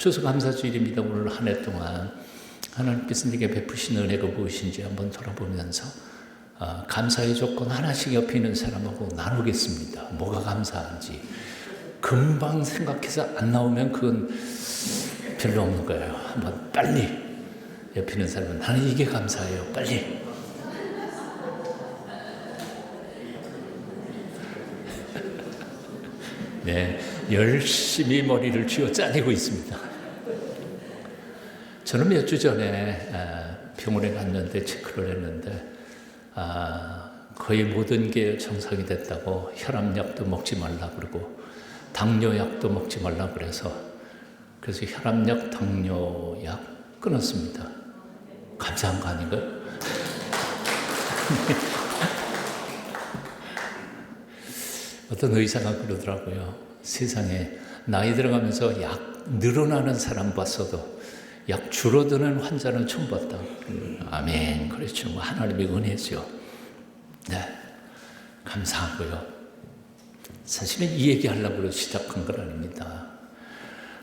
추수감사주일입니다. 오늘 한 해 동안 하나님께서 내게 베푸신 은혜가 무엇인지 한번 돌아보면서 감사의 조건 하나씩 옆에 있는 사람하고 나누겠습니다. 뭐가 감사한지. 금방 생각해서 안 나오면 그건 별로 없는 거예요. 한번 빨리 옆에 있는 사람은 나는 이게 감사해요. 빨리. 네, 열심히 머리를 쥐어 짜내고 있습니다. 저는 몇 주 전에 병원에 갔는데 체크를 했는데 거의 모든 게 정상이 됐다고 혈압약도 먹지 말라 그러고 당뇨약도 먹지 말라 그래서 혈압약, 당뇨약 끊었습니다. 감사한 거 아닌가요? 어떤 의사가 그러더라고요. 세상에 나이 들어가면서 약 늘어나는 사람 봤어도 약 줄어드는 환자는 처음 봤다. 아멘. 그렇죠. 하나님의 은혜죠. 네, 감사하고요. 사실은 이 얘기하려고 시작한 건 아닙니다.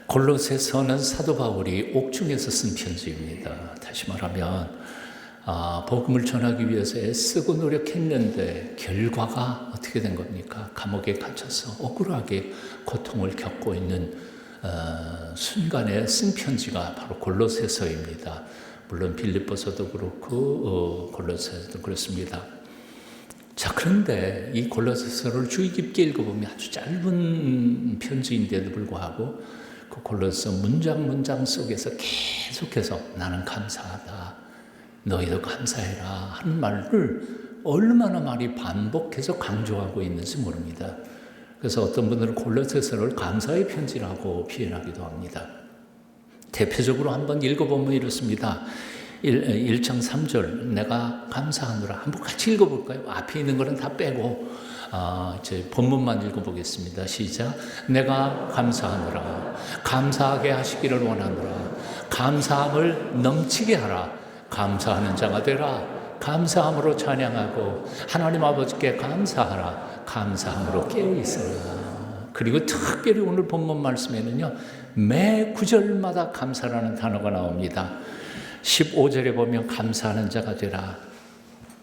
골로새서는 사도 바울이 옥중에서 쓴 편지입니다. 다시 말하면 복음을 전하기 위해서 애쓰고 노력했는데 결과가 어떻게 된 겁니까? 감옥에 갇혀서 억울하게 고통을 겪고 있는 순간에 쓴 편지가 바로 골로새서입니다. 물론 빌립보서도 그렇고 골로새서도 그렇습니다. 자, 그런데 이 골로새서를 주의 깊게 읽어보면 아주 짧은 편지인데도 불구하고 그 골로새 문장 속에서 계속해서 나는 감사하다, 너희도 감사해라 하는 말을 얼마나 많이 반복해서 강조하고 있는지 모릅니다. 그래서 어떤 분들은 골로새서를 감사의 편지라고 표현하기도 합니다. 대표적으로 한번 읽어보면 이렇습니다. 1장 3절 내가 감사하노라. 한번 같이 읽어볼까요? 앞에 있는 거는 다 빼고 이제 본문만 읽어보겠습니다. 시작. 내가 감사하노라. 감사하게 하시기를 원하노라. 감사함을 넘치게 하라. 감사하는 자가 되라. 감사함으로 찬양하고 하나님 아버지께 감사하라. 감사함으로 깨어있으라. 그리고 특별히 오늘 본문 말씀에는요, 매 구절마다 감사라는 단어가 나옵니다. 15절에 보면 감사하는 자가 되라.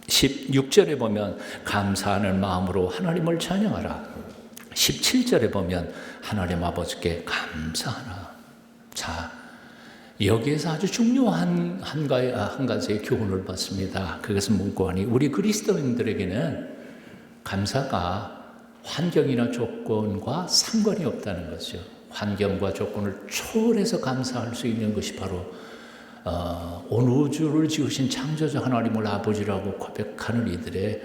16절에 보면 감사하는 마음으로 하나님을 찬양하라. 17절에 보면 하나님 아버지께 감사하라. 자, 여기에서 아주 중요한 한 가지의 교훈을 받습니다. 그것은 무고하니 우리 그리스도인들에게는 감사가 환경이나 조건과 상관이 없다는 것이죠. 환경과 조건을 초월해서 감사할 수 있는 것이 바로 온 우주를 지으신 창조자 하나님을 아버지라고 고백하는 이들의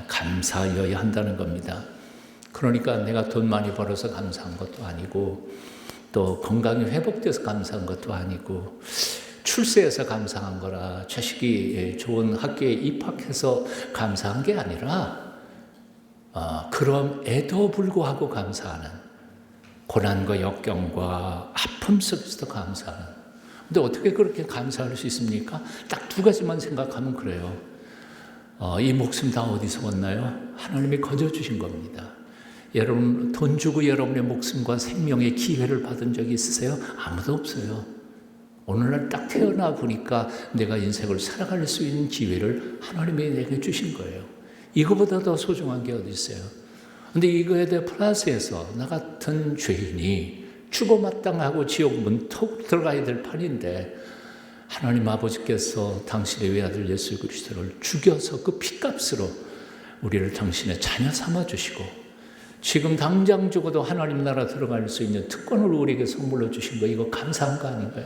감사여야 한다는 겁니다. 그러니까 내가 돈 많이 벌어서 감사한 것도 아니고 또 건강이 회복돼서 감사한 것도 아니고 출세해서 감사한 거라 자식이 좋은 학교에 입학해서 감사한 게 아니라 그럼에도 불구하고 감사하는 고난과 역경과 아픔 속에서도 감사하는. 근데 어떻게 그렇게 감사할 수 있습니까? 딱 두 가지만 생각하면 그래요. 이 목숨 다 어디서 왔나요? 하나님이 거저주신 겁니다. 여러분 돈 주고 여러분의 목숨과 생명의 기회를 받은 적이 있으세요? 아무도 없어요. 오늘날 딱 태어나 보니까 내가 인생을 살아갈 수 있는 기회를 하나님이 내게 주신 거예요. 이거보다 더 소중한 게 어디 있어요? 근데 이거에 대해 플러스해서 나 같은 죄인이 죽어마땅하고 지옥 문턱 들어가야 될 판인데 하나님 아버지께서 당신의 외아들 예수 그리스도를 죽여서 그 피값으로 우리를 당신의 자녀 삼아주시고 지금 당장 죽어도 하나님 나라 들어갈 수 있는 특권을 우리에게 선물로 주신 거, 이거 감사한 거 아닌가요?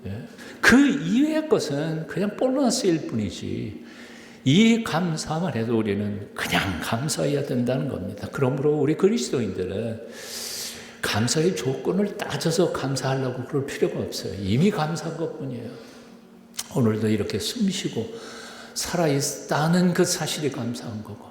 예? 그 이외의 것은 그냥 보너스일 뿐이지 이 감사만 해도 우리는 그냥 감사해야 된다는 겁니다. 그러므로 우리 그리스도인들은 감사의 조건을 따져서 감사하려고 그럴 필요가 없어요. 이미 감사한 것뿐이에요. 오늘도 이렇게 숨쉬고 살아있다는 그 사실이 감사한 거고,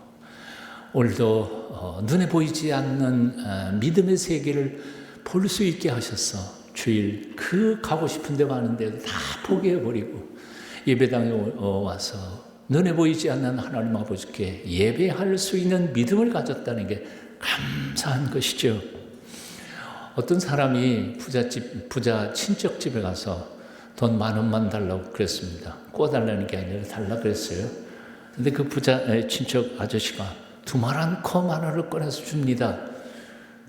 오늘도 눈에 보이지 않는 믿음의 세계를 볼 수 있게 하셔서 주일 그 가고 싶은 데 많은데도 다 포기해버리고 예배당에 와서 눈에 보이지 않는 하나님 아버지께 예배할 수 있는 믿음을 가졌다는 게 감사한 것이죠. 어떤 사람이 부자 친척 집에 가서 돈 10,000원만 달라고 그랬습니다. 꿔달라는 게 아니라 달라고 그랬어요. 근데 그 부자 친척 아저씨가 두말않고 10,000원을 꺼내서 줍니다.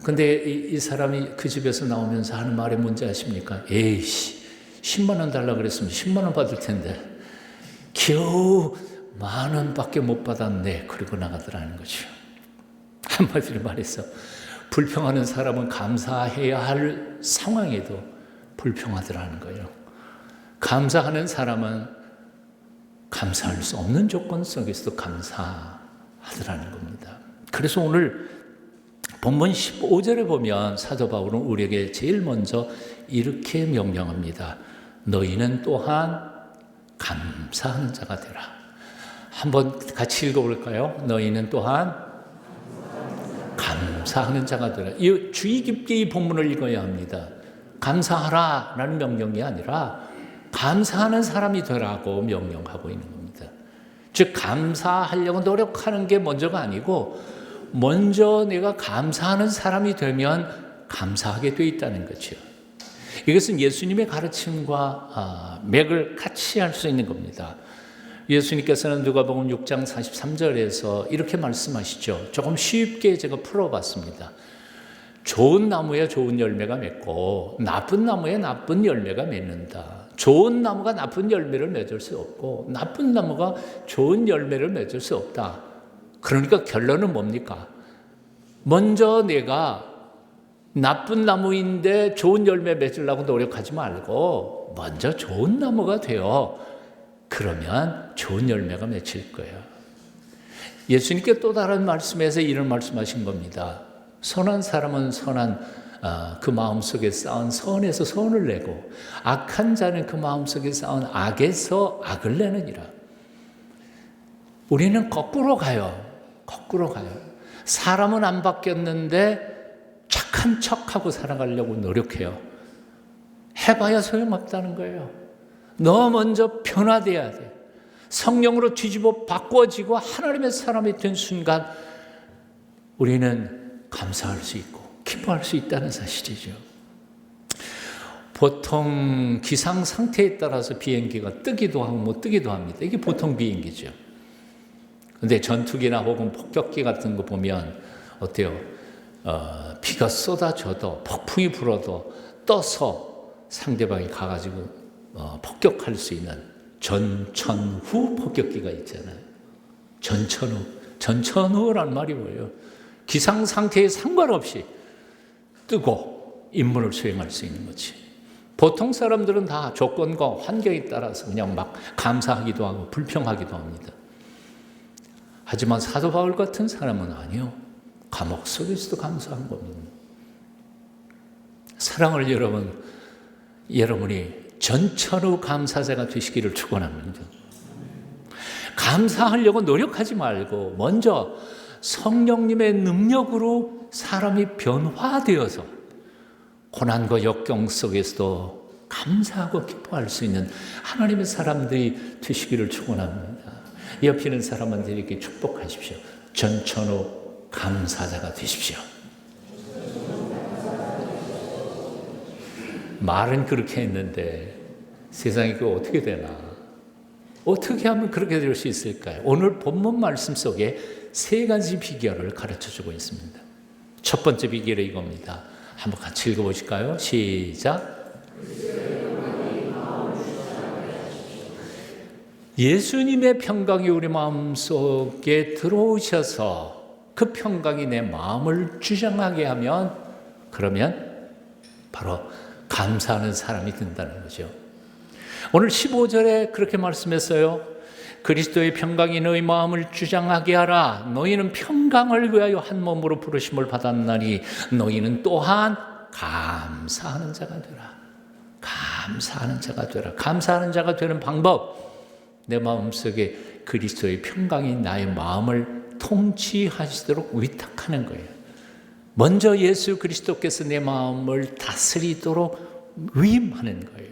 근데 이 사람이 그 집에서 나오면서 하는 말이 뭔지 아십니까? 에이씨, 10만 원 달라고 그랬으면 10만 원 받을 텐데 겨우 10,000원밖에 못 받았네. 그러고 나가더라는 거죠. 한마디로 말해서 불평하는 사람은 감사해야 할 상황에도 불평하더라는 거예요. 감사하는 사람은 감사할 수 없는 조건 속에서도 감사하더라는 겁니다. 그래서 오늘 본문 15절에 보면 사도 바울은 우리에게 제일 먼저 이렇게 명령합니다. 너희는 또한 감사하는 자가 되라. 한번 같이 읽어볼까요? 너희는 또한 감사하는 자가 되라. 이 주의 깊게 이 본문을 읽어야 합니다. 감사하라 라는 명령이 아니라 감사하는 사람이 되라고 명령하고 있는 겁니다. 즉 감사하려고 노력하는 게 먼저가 아니고 먼저 내가 감사하는 사람이 되면 감사하게 돼 있다는 거죠. 이것은 예수님의 가르침과 맥을 같이 할 수 있는 겁니다. 예수님께서는 누가복음 6장 43절에서 이렇게 말씀하시죠. 조금 쉽게 제가 풀어봤습니다. 좋은 나무에 좋은 열매가 맺고 나쁜 나무에 나쁜 열매가 맺는다. 좋은 나무가 나쁜 열매를 맺을 수 없고 나쁜 나무가 좋은 열매를 맺을 수 없다. 그러니까 결론은 뭡니까? 먼저 내가 나쁜 나무인데 좋은 열매 맺으려고 노력하지 말고 먼저 좋은 나무가 되어 그러면 좋은 열매가 맺힐 거예요. 예수님께 또 다른 말씀에서 이런 말씀하신 겁니다. 선한 사람은 선한 그 마음속에 쌓은 선에서 선을 내고 악한 자는 그 마음속에 쌓은 악에서 악을 내느니라. 우리는 거꾸로 가요. 거꾸로 가요. 사람은 안 바뀌었는데 착한 척하고 살아가려고 노력해요. 해봐야 소용없다는 거예요. 너 먼저 변화돼야 돼. 성령으로 뒤집어 바꿔지고 하나님의 사람이 된 순간 우리는 감사할 수 있고 기뻐할 수 있다는 사실이죠. 보통 기상 상태에 따라서 비행기가 뜨기도 하고 못 뜨기도 합니다. 이게 보통 비행기죠. 근데 전투기나 혹은 폭격기 같은 거 보면 어때요? 비가 쏟아져도 폭풍이 불어도 떠서 상대방이 가가지고 폭격할 수 있는 전천후 폭격기가 있잖아요. 전천후라는 말이 뭐예요? 기상 상태에 상관없이 뜨고 임무를 수행할 수 있는 거지. 보통 사람들은 다 조건과 환경에 따라서 그냥 막 감사하기도 하고 불평하기도 합니다. 하지만 사도 바울 같은 사람은 아니요. 감옥 속에서도 감사한 겁니다. 사랑을 여러분이 전천후 감사자가 되시기를 축원합니다. 감사하려고 노력하지 말고 먼저 성령님의 능력으로 사람이 변화되어서 고난과 역경 속에서도 감사하고 기뻐할 수 있는 하나님의 사람들이 되시기를 축원합니다. 옆에 있는 사람들에게 축복하십시오. 전천후 감사자가 되십시오. 말은 그렇게 했는데 세상이 그거 어떻게 되나? 어떻게 하면 그렇게 될 수 있을까요? 오늘 본문 말씀 속에 3가지 비결을 가르쳐주고 있습니다. 첫 번째 비결은 이겁니다. 한번 같이 읽어보실까요? 시작. 예수님의 평강이 우리 마음속에 들어오셔서 그 평강이 내 마음을 주장하게 하면 그러면 바로 감사하는 사람이 된다는 거죠. 오늘 15절에 그렇게 말씀했어요. 그리스도의 평강이 너희 마음을 주장하게 하라. 너희는 평강을 위하여 한 몸으로 부르심을 받았나니 너희는 또한 감사하는 자가 되라. 감사하는 자가 되라. 감사하는 자가 되는 방법, 내 마음속에 그리스도의 평강이 나의 마음을 통치하시도록 위탁하는 거예요. 먼저 예수 그리스도께서 내 마음을 다스리도록 위임하는 거예요.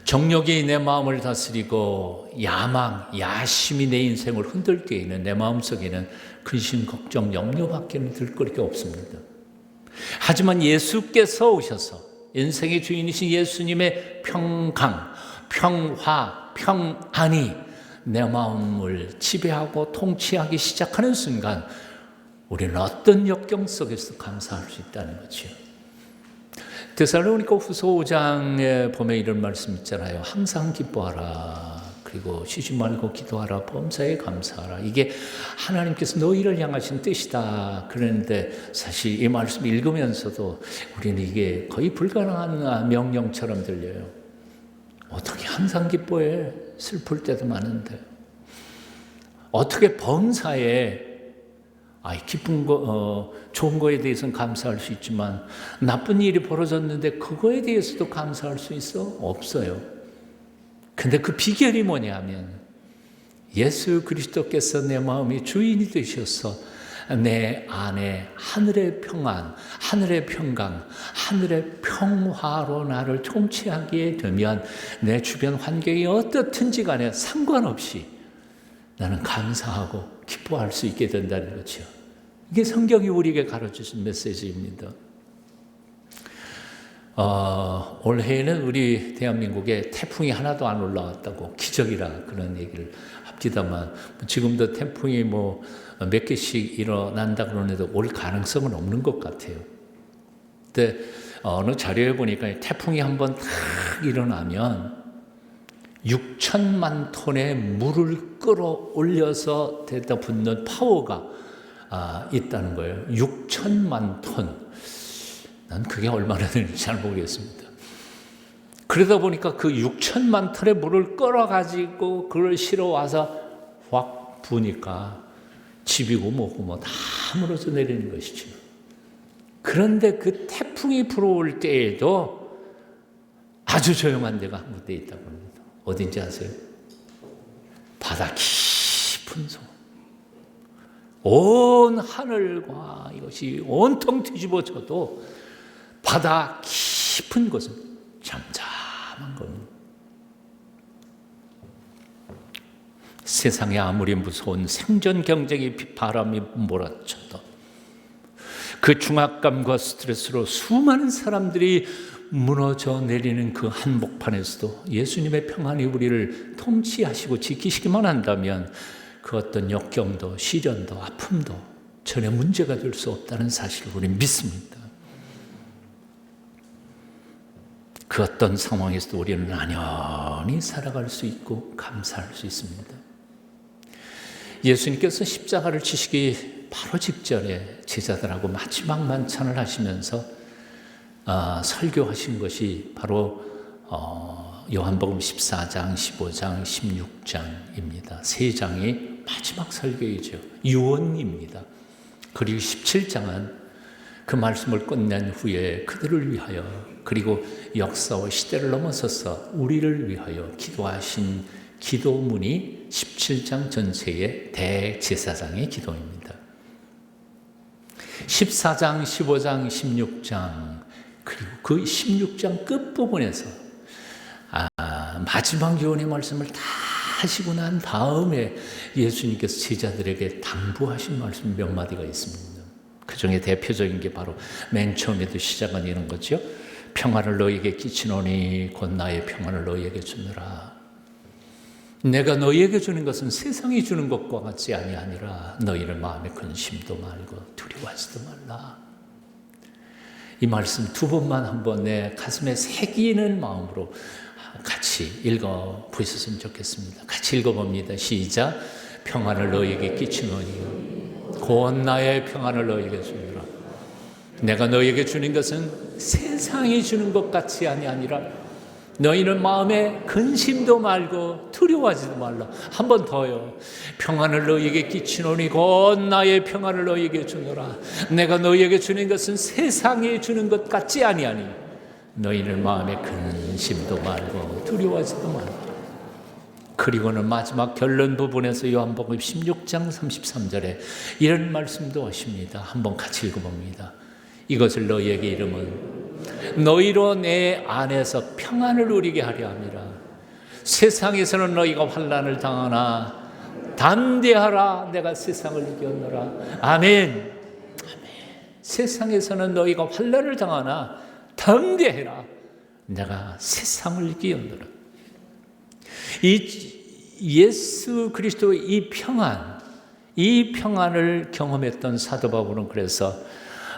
정욕이 내 마음을 다스리고 야심이 내 인생을 흔들 때에는 내 마음속에는 근심, 걱정, 염려밖에는 들 게 없습니다. 하지만 예수께서 오셔서 인생의 주인이신 예수님의 평강, 평화, 평안이 내 마음을 지배하고 통치하기 시작하는 순간 우리는 어떤 역경 속에서 감사할 수 있다는 거죠. 데살로니가 후서 5장에 보면 이런 말씀 있잖아요. 항상 기뻐하라. 그리고 쉬지 말고 기도하라. 범사에 감사하라. 이게 하나님께서 너희를 향하신 뜻이다. 그런데 사실 이 말씀 읽으면서도 우리는 이게 거의 불가능한 명령처럼 들려요. 어떻게 항상 기뻐해? 슬플 때도 많은데. 어떻게 범사에 기쁜 거, 좋은 거에 대해서는 감사할 수 있지만 나쁜 일이 벌어졌는데 그거에 대해서도 감사할 수 있어? 없어요. 근데 그 비결이 뭐냐면 예수 그리스도께서 내 마음의 주인이 되셔서 내 안에 하늘의 평안, 하늘의 평강, 하늘의 평화로 나를 통치하게 되면 내 주변 환경이 어떻든지 간에 상관없이 나는 감사하고 기뻐할 수 있게 된다는 거죠. 이게 성경이 우리에게 가르쳐준 메시지입니다. 올해에는 우리 대한민국에 태풍이 하나도 안 올라왔다고 기적이라 그런 얘기를 합디다만 지금도 태풍이 몇 개씩 일어난다 그러는데도 올 가능성은 없는 것 같아요. 근데 어느 자료에 보니까 태풍이 한번 탁 일어나면 6천만 톤의 물을 끌어올려서 데다 붓는 파워가 있다는 거예요. 6천만 톤. 난 그게 얼마나 되는지 잘 모르겠습니다. 그러다 보니까 그 6천만 톤의 물을 끌어가지고 그걸 실어와서 확 부으니까 집이고 뭐고 다 무너져 내리는 것이죠. 그런데 그 태풍이 불어올 때에도 아주 조용한 데가 한 군데 있다고 합니다. 어딘지 아세요? 바다 깊은 섬. 온 하늘과 이것이 온통 뒤집어져도 바다 깊은 곳은 잠잠한 겁니다. 세상에 아무리 무서운 생존 경쟁이 바람이 몰아쳐도 그 중압감과 스트레스로 수많은 사람들이 무너져 내리는 그 한복판에서도 예수님의 평안이 우리를 통치하시고 지키시기만 한다면 그 어떤 역경도 시련도 아픔도 전혀 문제가 될 수 없다는 사실을 우리는 믿습니다. 그 어떤 상황에서도 우리는 안연히 살아갈 수 있고 감사할 수 있습니다. 예수님께서 십자가를 지시기 바로 직전에 제자들하고 마지막 만찬을 하시면서 설교하신 것이 바로 요한복음 14장, 15장, 16장입니다. 세 장이 마지막 설교이죠. 유언입니다. 그리고 17장은 그 말씀을 끝낸 후에 그들을 위하여 그리고 역사와 시대를 넘어서서 우리를 위하여 기도하신 기도문이 17장 전체의 대제사장의 기도입니다. 14장, 15장, 16장 그리고 그 16장 끝부분에서 마지막 유언의 말씀을 다 하시고 난 다음에 예수님께서 제자들에게 당부하신 말씀 몇 마디가 있습니다. 그 중에 대표적인 게 바로 맨 처음에도 시작은 이런 거죠. 평안을 너희에게 끼치노니 곧 나의 평안을 너희에게 주느라. 내가 너희에게 주는 것은 세상이 주는 것과 같지 아니하니라. 너희를 마음에 근심도 말고 두려워하지도 말라. 이 말씀 두 번만 한번 내 가슴에 새기는 마음으로 같이 읽어 보셨으면 좋겠습니다. 같이 읽어봅니다. 시작. 평안을 너희에게 끼치노니 곧 나의 평안을 너희에게 주느라. 내가 너희에게 주는 것은 세상이 주는 것 같이 아니라 너희는 마음에 근심도 말고 두려워하지도 말라. 한 번 더요. 평안을 너희에게 끼치노니 곧 나의 평안을 너희에게 주노라. 내가 너희에게 주는 것은 세상이 주는 것 같지 아니하니 너희는 마음에 근심도 말고 두려워하지도 말라. 그리고는 마지막 결론 부분에서 요한복음 16장 33절에 이런 말씀도 하십니다. 한번 같이 읽어봅니다. 이것을 너희에게 이름은 너희로 내 안에서 평안을 누리게 하려 함이라. 세상에서는 너희가 환난을 당하나 담대하라. 내가 세상을 이겼노라. 아멘. 아멘. 세상에서는 너희가 환난을 당하나 담대해라. 내가 세상을 이기었노라. 이 예수 그리스도의 이 평안을 경험했던 사도 바울은 그래서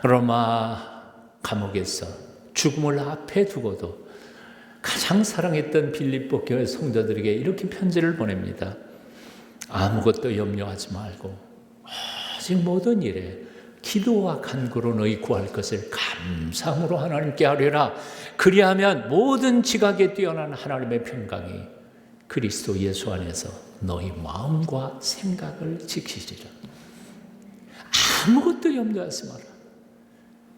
로마 감옥에서 죽음을 앞에 두고도 가장 사랑했던 빌립보 교회 성도들에게 이렇게 편지를 보냅니다. 아무것도 염려하지 말고 오직 모든 일에 기도와 간구로 너희 구할 것을 감사함으로 하나님께 하려라. 그리하면 모든 지각에 뛰어난 하나님의 평강이 그리스도 예수 안에서 너희 마음과 생각을 지키시리라. 아무것도 염려하지 마라.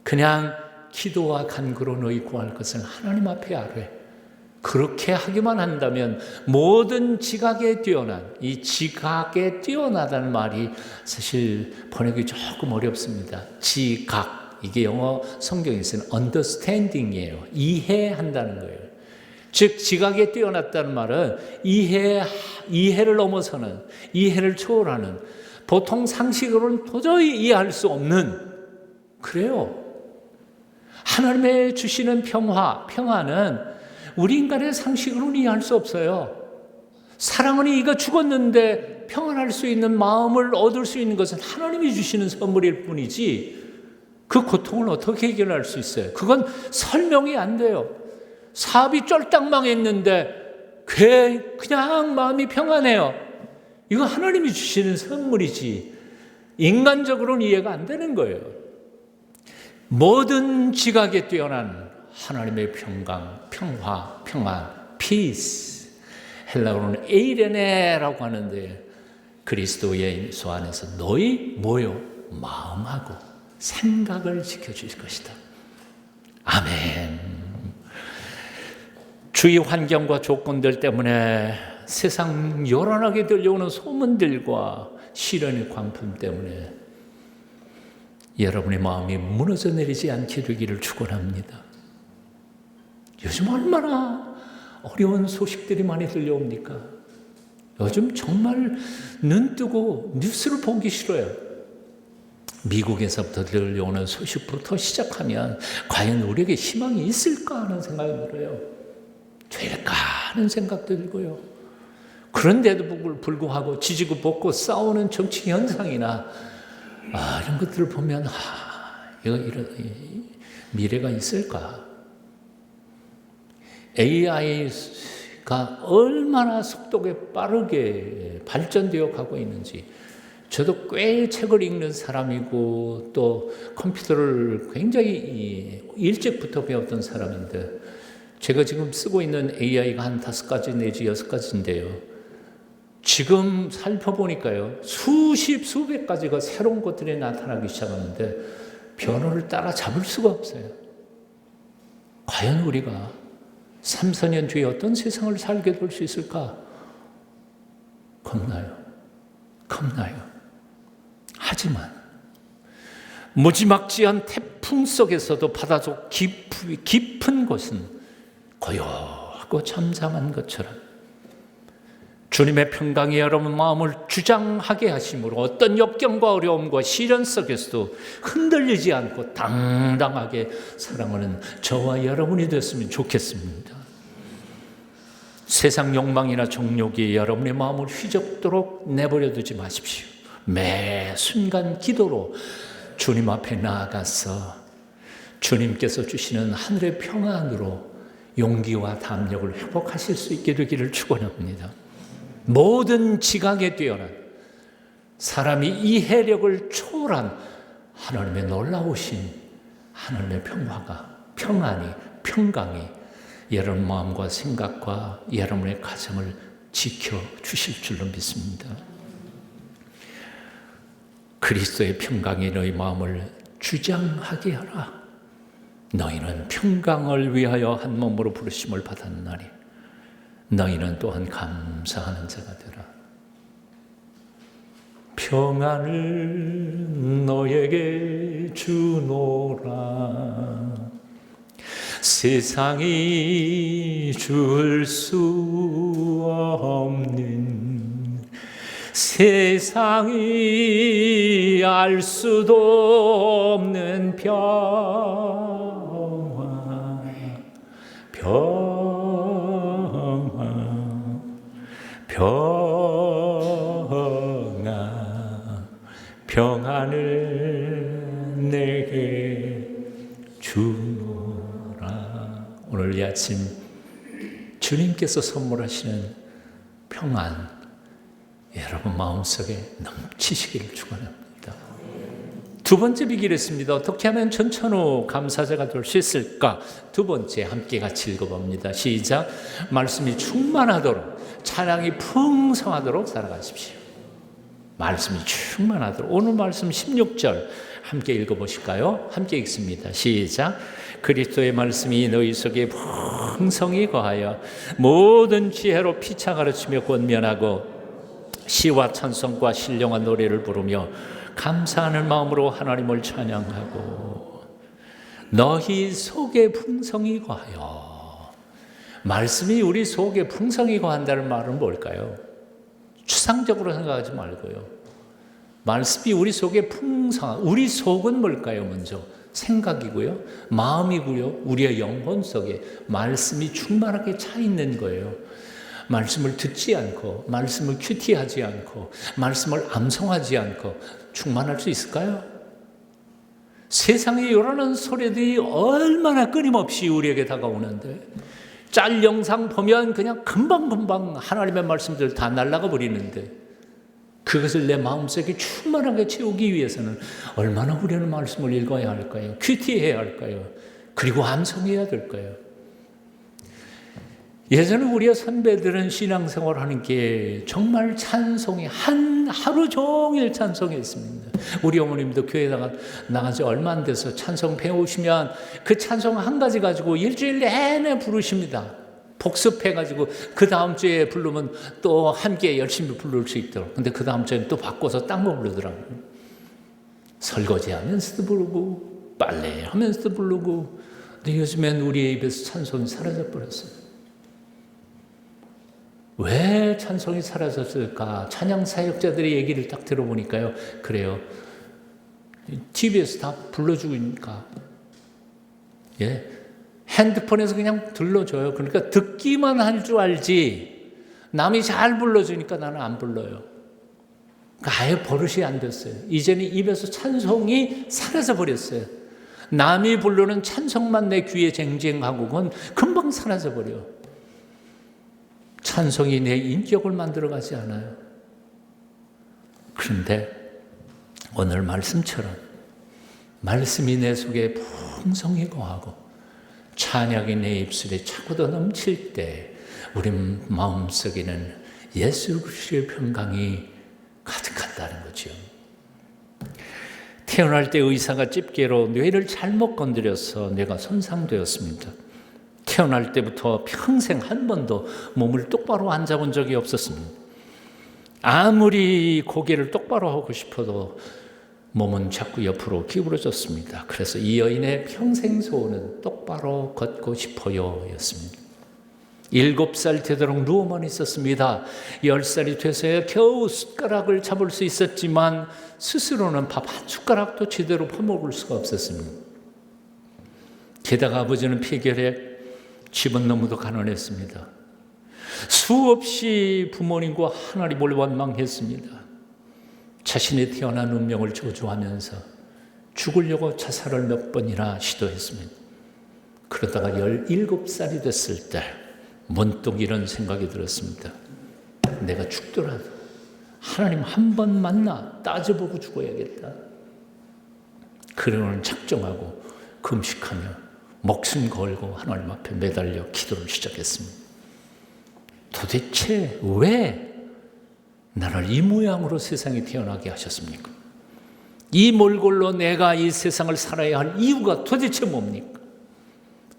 그냥 기도와 간구로 너희 구할 것을 하나님 앞에 아뢰. 그렇게 하기만 한다면 모든 지각에 뛰어난, 이 지각에 뛰어나다는 말이 사실 번역이 조금 어렵습니다. 지각, 이게 영어 성경에 쓰는 understanding이에요. 이해한다는 거예요. 즉 지각에 뛰어났다는 말은 이해를 넘어서는, 이해를 초월하는, 보통 상식으로는 도저히 이해할 수 없는, 그래요. 하나님의 주시는 평화는 우리 인간의 상식으로는 이해할 수 없어요. 사랑은 이가 죽었는데 평안할 수 있는 마음을 얻을 수 있는 것은 하나님이 주시는 선물일 뿐이지 그 고통을 어떻게 해결할 수 있어요? 그건 설명이 안 돼요. 사업이 쫄딱 망했는데 그냥 마음이 평안해요. 이거 하나님이 주시는 선물이지 인간적으로는 이해가 안 되는 거예요. 모든 지각에 뛰어난 하나님의 평화, 평안, peace. 헬라어로는 에이레네라고 하는데 그리스도 예수 안에서 너희 마음하고 생각을 지켜주실 것이다. 아멘. 주위 환경과 조건들 때문에 세상 요란하게 들려오는 소문들과 시련의 광풍 때문에 여러분의 마음이 무너져 내리지 않게 되기를 축원합니다. 요즘 얼마나 어려운 소식들이 많이 들려옵니까? 요즘 정말 눈 뜨고 뉴스를 보기 싫어요. 미국에서부터 들려오는 소식부터 시작하면 과연 우리에게 희망이 있을까 하는 생각이 들어요. 될까 하는 생각도 들고요. 그런데도 불구하고 지지고 볶고 싸우는 정치 현상이나 이런 것들을 보면 이런 미래가 있을까? AI가 얼마나 속도가 빠르게 발전되어 가고 있는지 저도 꽤 책을 읽는 사람이고 또 컴퓨터를 굉장히 일찍부터 배웠던 사람인데 제가 지금 쓰고 있는 AI가 한 5가지 내지 6가지인데요. 지금 살펴보니까요. 수백 가지가 새로운 것들이 나타나기 시작하는데 변화를 따라잡을 수가 없어요. 과연 우리가 3, 4년 뒤에 어떤 세상을 살게 될 수 있을까? 겁나요. 하지만 무지막지한 태풍 속에서도 바다속 깊은 곳은 고요하고 잠잠한 것처럼 주님의 평강이 여러분 마음을 주장하게 하심으로 어떤 역경과 어려움과 시련 속에서도 흔들리지 않고 당당하게 사랑하는 저와 여러분이 됐으면 좋겠습니다. 세상 욕망이나 정욕이 여러분의 마음을 휘젓도록 내버려 두지 마십시오. 매 순간 기도로 주님 앞에 나아가서 주님께서 주시는 하늘의 평안으로 용기와 담력을 회복하실 수 있게 되기를 축원합니다. 모든 지각에 뛰어난 사람이 이해력을 초월한 하나님의 놀라우신 하나님의 평강이 여러분 마음과 생각과 여러분의 가정을 지켜주실 줄로 믿습니다. 그리스도의 평강이 너희 마음을 주장하게 하라. 너희는 평강을 위하여 한 몸으로 부르심을 받았나니 너희는 또한 감사하는 자가 되라. 평안을 너에게 주노라. 세상이 줄 수 없는 세상이 알 수도 없는 평안을 내게 주노라. 오늘 이 아침 주님께서 선물하시는 평안, 여러분 마음속에 넘치시기를 축원합니다. 두 번째 비결이 있습니다. 어떻게 하면 전천후 감사자가 될 수 있을까? 두 번째, 함께 같이 읽어봅니다. 시작. 말씀이 충만하도록, 찬양이 풍성하도록 살아가십시오. 말씀이 충만하도록. 오늘 말씀 16절 함께 읽어보실까요? 함께 읽습니다. 시작. 그리스도의 말씀이 너희 속에 풍성히 거하여 모든 지혜로 피차 가르치며 권면하고 시와 찬송과 신령한 노래를 부르며 감사하는 마음으로 하나님을 찬양하고. 너희 속에 풍성히 거하여. 말씀이 우리 속에 풍성히 거한다는 말은 뭘까요? 추상적으로 생각하지 말고요. 말씀이 우리 속에 풍성한, 우리 속은 뭘까요? 먼저 생각이고요, 마음이고요, 우리의 영혼 속에 말씀이 충만하게 차 있는 거예요. 말씀을 듣지 않고, 말씀을 큐티하지 않고, 말씀을 암송하지 않고 충만할 수 있을까요? 세상에 요란한 소리들이 얼마나 끊임없이 우리에게 다가오는데, 짤 영상 보면 그냥 금방금방 하나님의 말씀들 다 날아가 버리는데, 그것을 내 마음속에 충만하게 채우기 위해서는 얼마나 우리는 말씀을 읽어야 할까요? 큐티해야 할까요? 그리고 암송해야 될까요? 예전에 우리의 선배들은 신앙생활하는 게 정말 찬송이 하루 종일 찬송했습니다. 우리 어머님도 교회 나가지 얼마 안 돼서 찬송 배우시면 그 찬송 한 가지 가지고 일주일 내내 부르십니다. 복습해가지고 그 다음 주에 부르면 또 함께 열심히 부를 수 있도록. 근데 그 다음 주에 또 바꿔서 딴 거 부르더라고요. 설거지 하면서도 부르고 빨래 하면서도 부르고. 근데 요즘엔 우리의 입에서 찬송이 사라져버렸어요. 왜 찬송이 사라졌을까? 찬양 사역자들의 얘기를 딱 들어보니까요, 그래요. TV에서 다 불러주니까, 핸드폰에서 그냥 들려줘요. 그러니까 듣기만 할 줄 알지, 남이 잘 불러주니까 나는 안 불러요. 그러니까 아예 버릇이 안 됐어요. 이제는 입에서 찬송이 사라져 버렸어요. 남이 부르는 찬송만 내 귀에 쟁쟁하고 그건 금방 사라져 버려요. 찬송이 내 인격을 만들어가지 않아요. 그런데 오늘 말씀처럼 말씀이 내 속에 풍성히 거하고 찬양이 내 입술에 차고도 넘칠 때 우리 마음속에는 예수 그리스도의 평강이 가득한다는 거죠. 태어날 때 의사가 집게로 뇌를 잘못 건드려서 뇌가 손상되었습니다. 태어날 때부터 평생 한 번도 몸을 똑바로 앉아본 적이 없었습니다. 아무리 고개를 똑바로 하고 싶어도 몸은 자꾸 옆으로 기울어졌습니다. 그래서 이 여인의 평생 소원은 똑바로 걷고 싶어요 였습니다. 7살 되도록 누워만 있었습니다. 10살이 돼서야 겨우 숟가락을 잡을 수 있었지만 스스로는 밥 한 숟가락도 제대로 퍼먹을 수가 없었습니다. 게다가 아버지는 폐결핵, 집은 너무도 가난했습니다. 수없이 부모님과 하나님을 원망했습니다. 자신이 태어난 운명을 저주하면서 죽으려고 자살을 몇 번이나 시도했습니다. 그러다가 17살이 됐을 때 문득 이런 생각이 들었습니다. 내가 죽더라도 하나님 한 번 만나 따져보고 죽어야겠다. 그러는 작정하고 금식하며 목숨 걸고 하나님 앞에 매달려 기도를 시작했습니다. 도대체 왜 나를 이 모양으로 세상에 태어나게 하셨습니까? 이 몰골로 내가 이 세상을 살아야 할 이유가 도대체 뭡니까?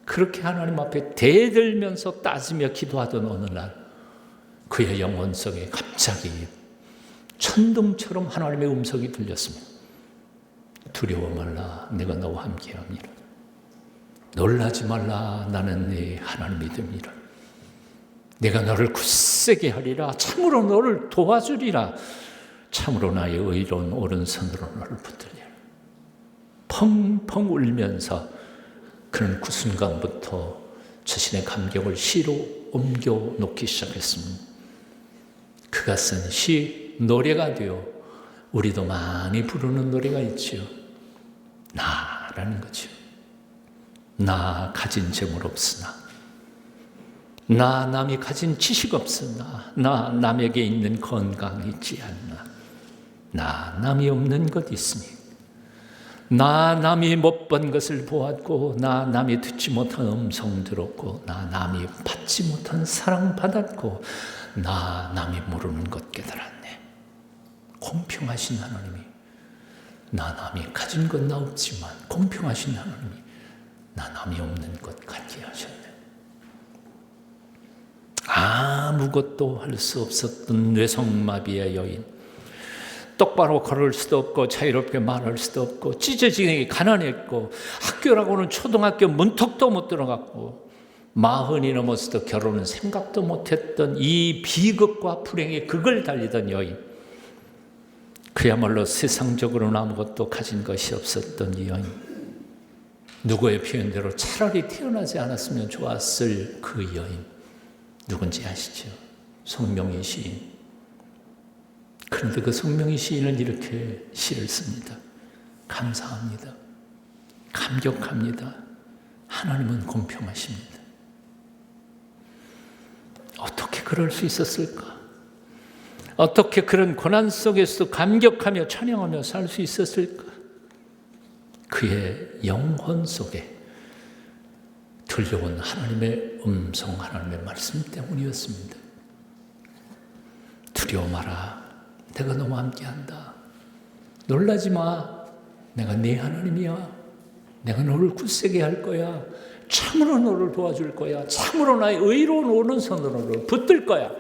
그렇게 하나님 앞에 대들면서 따지며 기도하던 어느 날 그의 영혼 속에 갑자기 천둥처럼 하나님의 음성이 들렸습니다. 두려워 말라, 내가 너와 함께합니다. 놀라지 말라, 나는 네 하나님이 됩니다. 내가 너를 굳세게 하리라, 참으로 너를 도와주리라. 참으로 나의 의로운 오른손으로 너를 붙들리라. 펑펑 울면서 그는 그 순간부터 자신의 감격을 시로 옮겨 놓기 시작했습니다. 그가 쓴 시 노래가 되어 우리도 많이 부르는 노래가 있지요. 나라는 거죠. 나 가진 재물 없으나, 나 남이 가진 지식 없으나, 나 남에게 있는 건강 있지 않나, 나 남이 없는 것 있으니, 나 남이 못 본 것을 보았고, 나 남이 듣지 못한 음성 들었고, 나 남이 받지 못한 사랑 받았고, 나 남이 모르는 것 깨달았네. 공평하신 하나님이, 나 남이 가진 건 나 없지만 공평하신 하나님이 나 남이 없는 것 같게 하셨네. 아무것도 할 수 없었던 뇌성마비의 여인, 똑바로 걸을 수도 없고 자유롭게 말할 수도 없고 찢어지게 가난했고 학교라고는 초등학교 문턱도 못 들어갔고 40이 넘어서도 결혼은 생각도 못했던 이 비극과 불행의 극을 달리던 여인, 그야말로 세상적으로는 아무것도 가진 것이 없었던 이 여인, 누구의 표현대로 차라리 태어나지 않았으면 좋았을 그 여인, 누군지 아시죠? 송명희 시인. 그런데 그 송명희 시인은 이렇게 시를 씁니다. 감사합니다. 감격합니다. 하나님은 공평하십니다. 어떻게 그럴 수 있었을까? 어떻게 그런 고난 속에서도 감격하며 찬양하며 살 수 있었을까? 그의 영혼 속에 들려온 하나님의 음성, 하나님의 말씀 때문이었습니다. 두려워 마라. 내가 너와 함께한다. 놀라지 마. 내가 네 하나님이야. 내가 너를 굳세게 할 거야. 참으로 너를 도와줄 거야. 참으로 나의 의로운 오른손으로 너를 붙들 거야.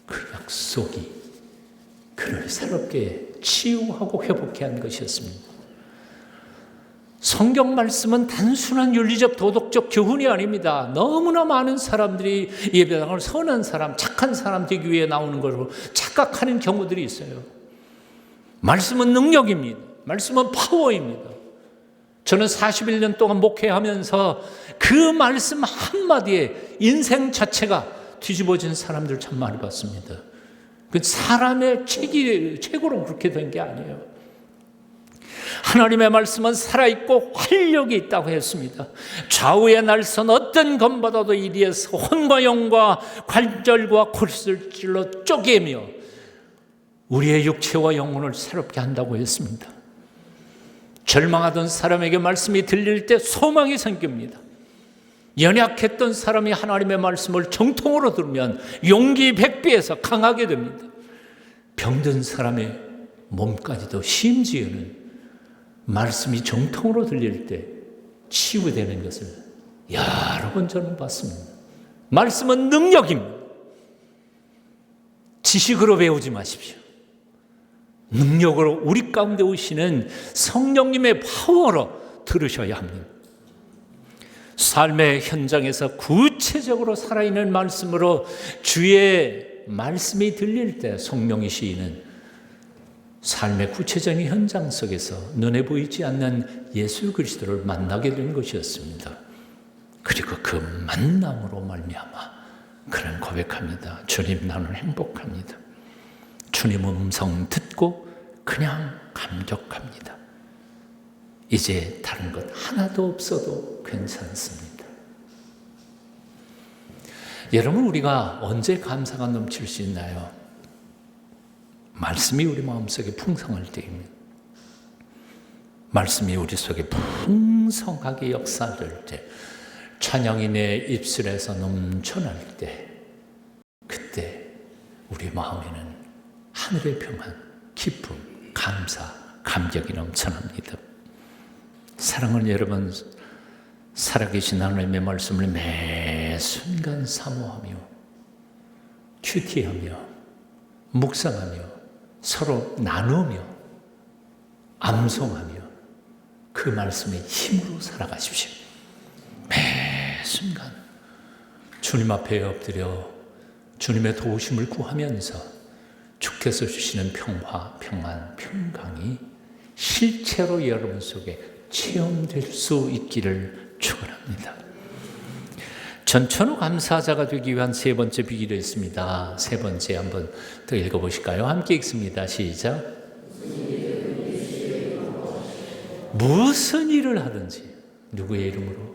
그 약속이 그를 새롭게 치유하고 회복케 한 것이었습니다. 성경 말씀은 단순한 윤리적 도덕적 교훈이 아닙니다. 너무나 많은 사람들이 예배당을 선한 사람, 착한 사람 되기 위해 나오는 것으로 착각하는 경우들이 있어요. 말씀은 능력입니다. 말씀은 파워입니다. 저는 41년 동안 목회하면서 그 말씀 한마디에 인생 자체가 뒤집어진 사람들 참 많이 봤습니다. 그 사람의 책으로 그렇게 된 게 아니에요. 하나님의 말씀은 살아있고 활력이 있다고 했습니다. 좌우의 날선 어떤 검보다도 이리에서 혼과 영과 관절과 골수를 찔러 쪼개며 우리의 육체와 영혼을 새롭게 한다고 했습니다. 절망하던 사람에게 말씀이 들릴 때 소망이 생깁니다. 연약했던 사람이 하나님의 말씀을 정통으로 들으면 용기 100배에서 강하게 됩니다. 병든 사람의 몸까지도 심지어는 말씀이 정통으로 들릴 때 치유되는 것을 여러 번 저는 봤습니다. 말씀은 능력입니다. 지식으로 배우지 마십시오. 능력으로 우리 가운데 오시는 성령님의 파워로 들으셔야 합니다. 삶의 현장에서 구체적으로 살아있는 말씀으로 주의 말씀이 들릴 때 송명희 시인은 삶의 구체적인 현장 속에서 눈에 보이지 않는 예수 그리스도를 만나게 된 것이었습니다. 그리고 그 만남으로 말미암아 그는 고백합니다. 주님, 나는 행복합니다. 주님 음성 듣고 그냥 감격합니다. 이제 다른 것 하나도 없어도 괜찮습니다. 여러분, 우리가 언제 감사가 넘칠 수 있나요? 말씀이 우리 마음속에 풍성할 때입니다. 말씀이 우리 속에 풍성하게 역사될 때, 찬양이 내 입술에서 넘쳐날 때, 그때 우리 마음에는 하늘의 평안, 기쁨, 감사, 감격이 넘쳐납니다. 사랑하는 여러분, 살아계신 하나님의 말씀을 매 순간 사모하며 큐티하며 묵상하며 서로 나누며 암송하며 그 말씀의 힘으로 살아가십시오. 매 순간 주님 앞에 엎드려 주님의 도우심을 구하면서 주께서 주시는 평화, 평안, 평강이 실체로 여러분 속에 체험될 수 있기를 축원합니다. 전천후 감사자가 되기 위한 세 번째 비결이 있습니다. 세 번째 한번 더 읽어보실까요? 함께 읽습니다. 시작. 무슨 일을 하든지 누구의 이름으로?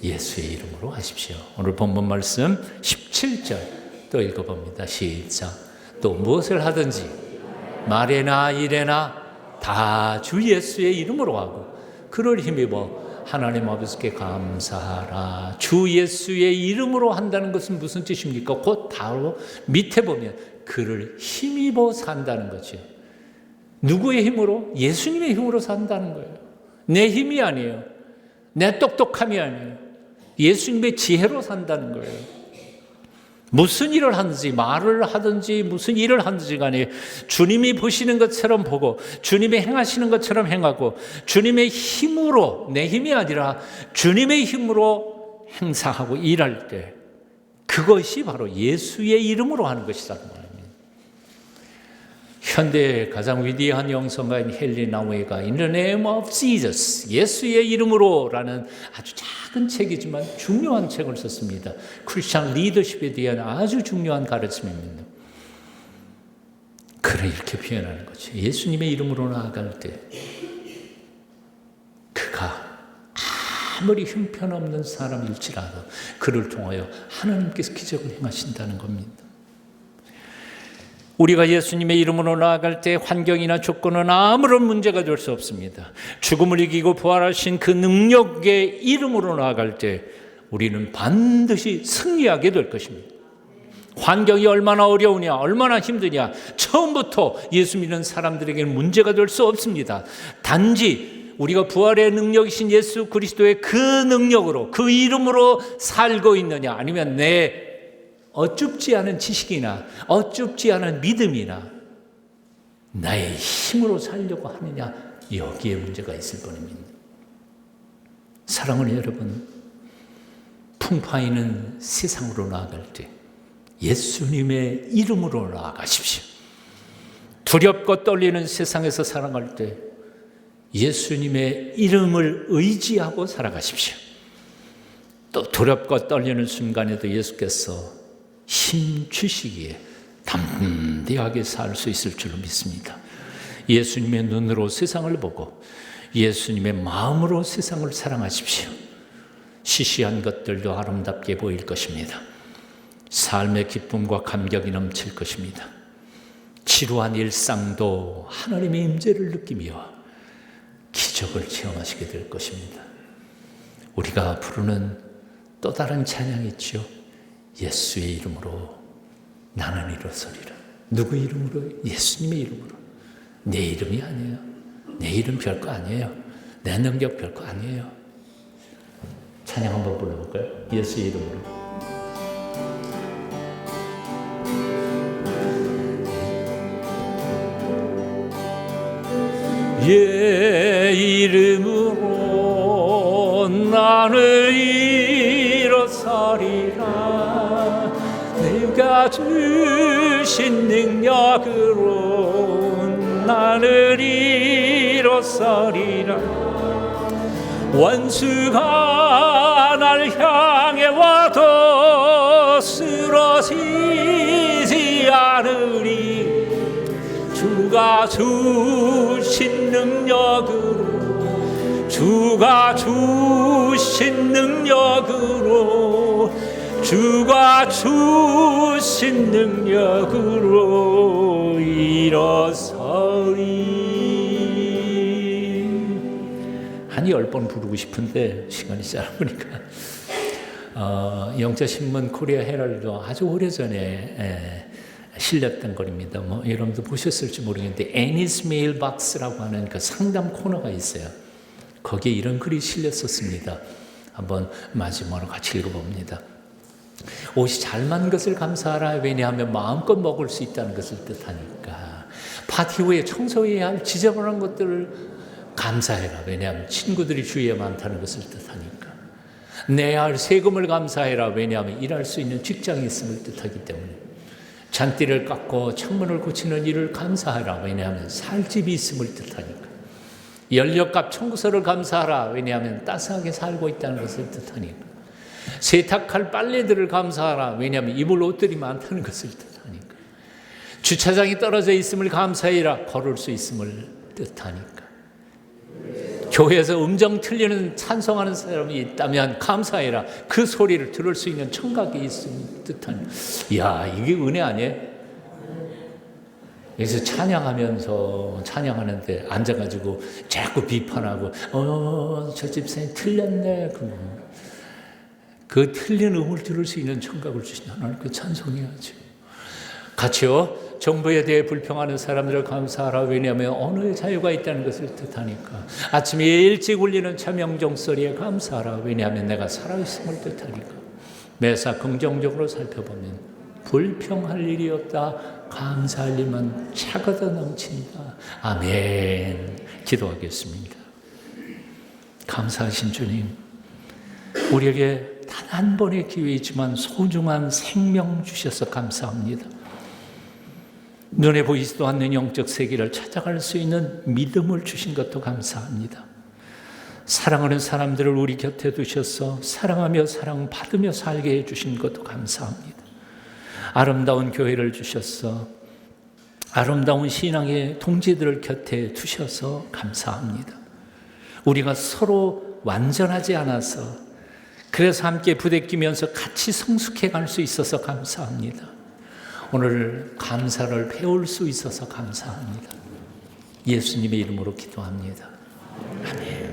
예수의 이름으로 하십시오. 오늘 본문 말씀 17절 또 읽어봅니다. 시작. 또 무엇을 하든지 말에나 일에나 다 주 예수의 이름으로 하고 그를 힘입어 하나님 아버지께 감사하라. 주 예수의 이름으로 한다는 것은 무슨 뜻입니까? 곧 바로 밑에 보면 그를 힘입어 산다는 거죠. 누구의 힘으로? 예수님의 힘으로 산다는 거예요. 내 힘이 아니에요. 내 똑똑함이 아니에요. 예수님의 지혜로 산다는 거예요. 무슨 일을 하든지 말을 하든지 무슨 일을 하든지 간에 주님이 보시는 것처럼 보고 주님이 행하시는 것처럼 행하고 주님의 힘으로, 내 힘이 아니라 주님의 힘으로 행사하고 일할 때 그것이 바로 예수의 이름으로 하는 것이라는 말입니다. 현대의 가장 위대한 영성가인 헨리 나우에가 In the name of Jesus, 예수의 이름으로라는 아주 작은 책이지만 중요한 책을 썼습니다. 크리스천 리더십에 대한 아주 중요한 가르침입니다. 그를 이렇게 표현하는 거죠. 예수님의 이름으로 나아갈 때 그가 아무리 형편없는 사람일지라도 그를 통하여 하나님께서 기적을 행하신다는 겁니다. 우리가 예수님의 이름으로 나아갈 때 환경이나 조건은 아무런 문제가 될 수 없습니다. 죽음을 이기고 부활하신 그 능력의 이름으로 나아갈 때 우리는 반드시 승리하게 될 것입니다. 환경이 얼마나 어려우냐, 얼마나 힘드냐, 처음부터 예수 믿는 사람들에게는 문제가 될 수 없습니다. 단지 우리가 부활의 능력이신 예수 그리스도의 그 능력으로, 그 이름으로 살고 있느냐, 아니면 내 어쭙지 않은 지식이나 어쭙지 않은 믿음이나 나의 힘으로 살려고 하느냐, 여기에 문제가 있을 뿐입니다. 사랑하는 여러분, 풍파있는 세상으로 나아갈 때 예수님의 이름으로 나아가십시오. 두렵고 떨리는 세상에서 살아갈 때 예수님의 이름을 의지하고 살아가십시오. 또 두렵고 떨리는 순간에도 예수께서 힘 주시기에 담대하게 살 수 있을 줄로 믿습니다. 예수님의 눈으로 세상을 보고 예수님의 마음으로 세상을 사랑하십시오. 시시한 것들도 아름답게 보일 것입니다. 삶의 기쁨과 감격이 넘칠 것입니다. 지루한 일상도 하나님의 임재를 느끼며 기적을 체험하시게 될 것입니다. 우리가 부르는 또 다른 찬양이 있죠. 예수의 이름으로 나는 일어서리라. 누구 이름으로? 예수님의 이름으로. 내 이름이 아니에요. 내 이름 별거 아니에요. 내 능력 별거 아니에요. 찬양 한번 불러볼까요? 예수의 이름으로. 예 이름으로 나는 일어서리라. 내가 주신 능력으로 나는 일어서리라. 원수가 날 향해 와도 쓰러지지 않으리. 주가 주신 능력으로, 주가 주신 능력으로, 주가 주신 능력으로 일어서리. 한 10번 부르고 싶은데 시간이 짧으니까 영자신문 코리아 헤럴드 아주 오래전에 실렸던 글입니다. 뭐 여러분도 보셨을지 모르겠는데 애니스 메일박스라고 하는 그 상담 코너가 있어요. 거기에 이런 글이 실렸었습니다. 한번 마지막으로 같이 읽어봅니다. 옷이 잘 맞는 것을 감사하라. 왜냐하면 마음껏 먹을 수 있다는 것을 뜻하니까. 파티 후에 청소해야 할 지저분한 것들을 감사해라. 왜냐하면 친구들이 주위에 많다는 것을 뜻하니까. 내야 할 세금을 감사해라. 왜냐하면 일할 수 있는 직장이 있음을 뜻하기 때문에. 잔디를 깎고 창문을 고치는 일을 감사하라. 왜냐하면 살 집이 있음을 뜻하니까. 연료값 청구서를 감사하라. 왜냐하면 따스하게 살고 있다는 것을 뜻하니까. 세탁할 빨래들을 감사하라. 왜냐하면 입을 옷들이 많다는 것을 뜻하니까. 주차장이 떨어져 있음을 감사해라. 걸을 수 있음을 뜻하니까. 교회에서 음정 틀리는 찬송하는 사람이 있다면 감사해라. 그 소리를 들을 수 있는 청각이 있음을 뜻하니까. 이야, 이게 은혜 아니에요? 여기서 찬양하는데 앉아가지고 자꾸 비판하고 저 집사님 틀렸네. 그 틀린 음을 들을 수 있는 청각을 주신 하나님께 찬송해야죠. 같이요. 정부에 대해 불평하는 사람들을 감사하라. 왜냐하면 언어의 자유가 있다는 것을 뜻하니까. 아침에 일찍 울리는 차명종 소리에 감사하라. 왜냐하면 내가 살아있음을 뜻하니까. 매사 긍정적으로 살펴보면 불평할 일이 없다. 감사할 일만 차가더 넘친다. 아멘. 기도하겠습니다. 감사하신 주님, 우리에게 단 한 번의 기회이지만 소중한 생명 주셔서 감사합니다. 눈에 보이지도 않는 영적 세계를 찾아갈 수 있는 믿음을 주신 것도 감사합니다. 사랑하는 사람들을 우리 곁에 두셔서 사랑하며 사랑받으며 살게 해주신 것도 감사합니다. 아름다운 교회를 주셔서 아름다운 신앙의 동지들을 곁에 두셔서 감사합니다. 우리가 서로 완전하지 않아서 그래서 함께 부대끼면서 같이 성숙해 갈 수 있어서 감사합니다. 오늘 감사를 배울 수 있어서 감사합니다. 예수님의 이름으로 기도합니다. 아멘.